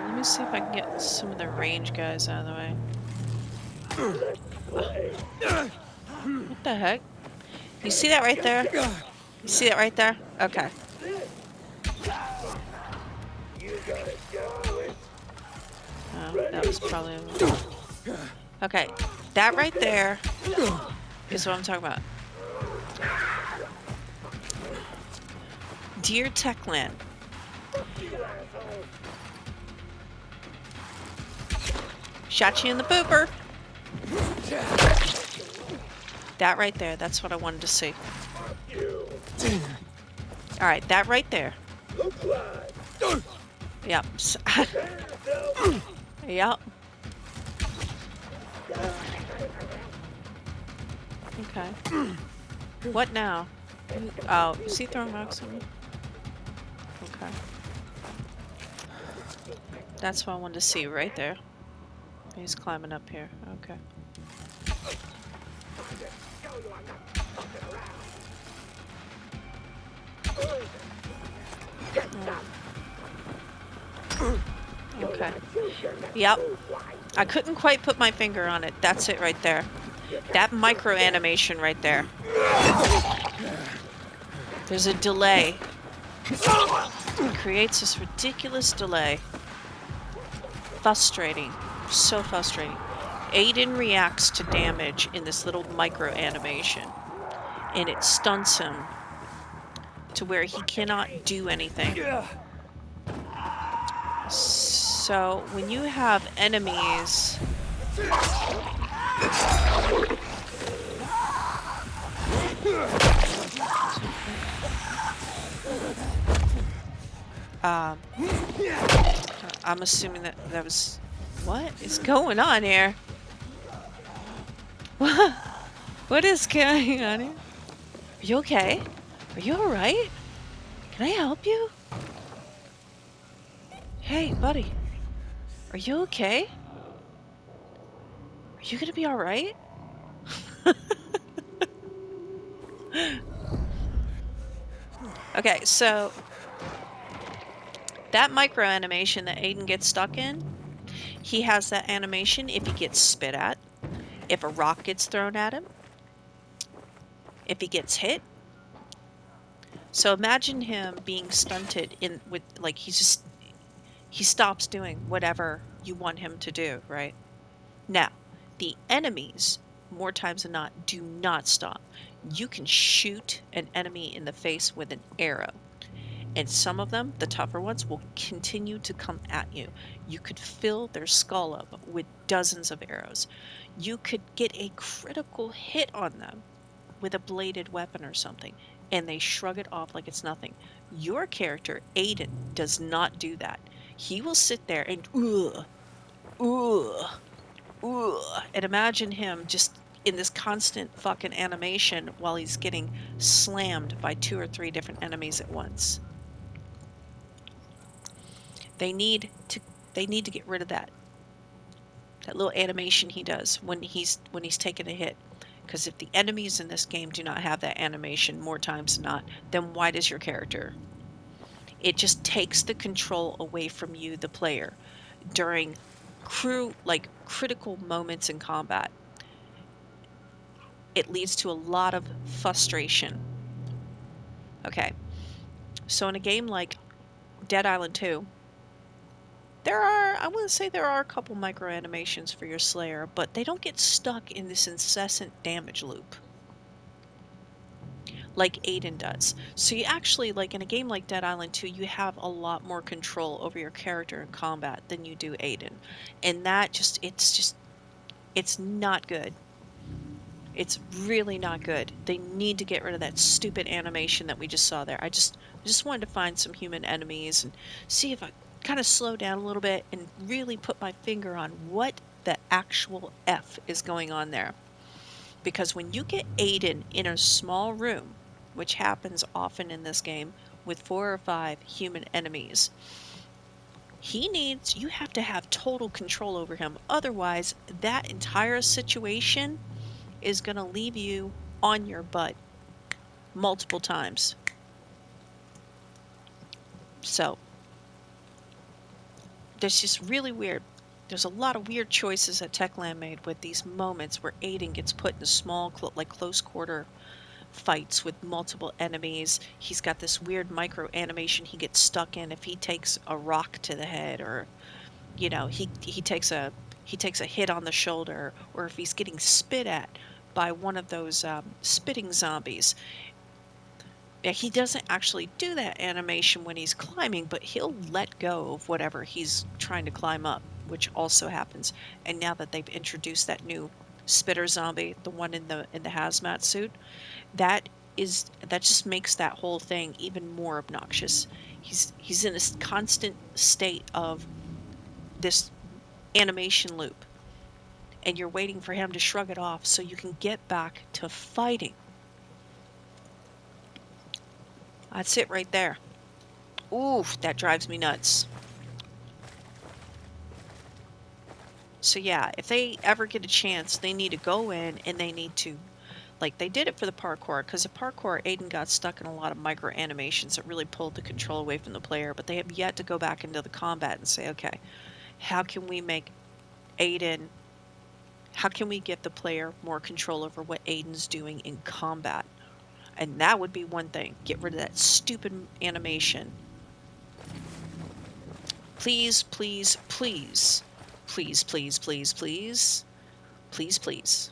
let me see if I can get some of the range guys out of the way. What the heck? You see that right there? You see that right there? Okay. Oh, that was probably... Okay, that right there is what I'm talking about. Dear Techland. Shot you in the pooper. That right there, that's what I wanted to see. Alright, that right there. Yep. Yep. Okay. What now? Oh, is he throwing rocks at me? Okay. That's what I wanted to see right there. He's climbing up here. Okay. Okay. Yep. I couldn't quite put my finger on it. That's it right there. That micro animation right there. There's a delay. It creates this ridiculous delay. Frustrating. So frustrating. Aiden reacts to damage in this little micro animation. And it stunts him to where he cannot do anything. So when you have enemies... I'm assuming that was... What is going on here? What is going on here? Are you okay? Are you alright? Can I help you? Hey, buddy. Are you okay? Are you gonna be alright? Okay, so... that micro animation that Aiden gets stuck in, he has that animation if he gets spit at, if a rock gets thrown at him, if he gets hit. So imagine him being stunted in with, like, he stops doing whatever you want him to do, right? Now, the enemies, more times than not, do not stop. You can shoot an enemy in the face with an arrow. And some of them, the tougher ones, will continue to come at you. You could fill their skull up with dozens of arrows. You could get a critical hit on them with a bladed weapon or something, and they shrug it off like it's nothing. Your character, Aiden, does not do that. He will sit there and and imagine him just in this constant fucking animation while he's getting slammed by 2 or 3 different enemies at once. They need to get rid of that little animation he does when he's taking a hit. Because if the enemies in this game do not have that animation more times than not, then why does your character? It just takes the control away from you, the player, during critical moments in combat. It leads to a lot of frustration. Okay, so in a game like Dead Island 2, I wouldn't say there are a couple micro animations for your Slayer, but they don't get stuck in this incessant damage loop like Aiden does. So you actually, like in a game like Dead Island 2, you have a lot more control over your character in combat than you do Aiden. And that it's not good. It's really not good. They need to get rid of that stupid animation that we just saw there. I just wanted to find some human enemies and see if I kind of slow down a little bit and really put my finger on what the actual F is going on there. Because when you get Aiden in a small room, which happens often in this game with 4 or 5 human enemies, You have to have total control over him. Otherwise, that entire situation is going to leave you on your butt multiple times. So, that's just really weird. There's a lot of weird choices that Techland made with these moments where Aiden gets put in small, like close quarter fights with multiple enemies. He's got this weird micro animation he gets stuck in if he takes a rock to the head, or he takes a hit on the shoulder, or if he's getting spit at by one of those spitting zombies. Yeah, he doesn't actually do that animation when he's climbing, but he'll let go of whatever he's trying to climb up, which also happens. And now that they've introduced that new spitter zombie, the one in the hazmat suit, that just makes that whole thing even more obnoxious. He's in a constant state of this animation loop, and you're waiting for him to shrug it off so you can get back to fighting. That's it right there. Oof, that drives me nuts. So yeah, if they ever get a chance, they need to go in and they need to, like they did it for the parkour, because the parkour, Aiden got stuck in a lot of micro animations that really pulled the control away from the player, but they have yet to go back into the combat and say, okay, how can we make Aiden, how can we give the player more control over what Aiden's doing in combat? And that would be one thing. Get rid of that stupid animation. Please, please, please, please, please, please, please, please, please.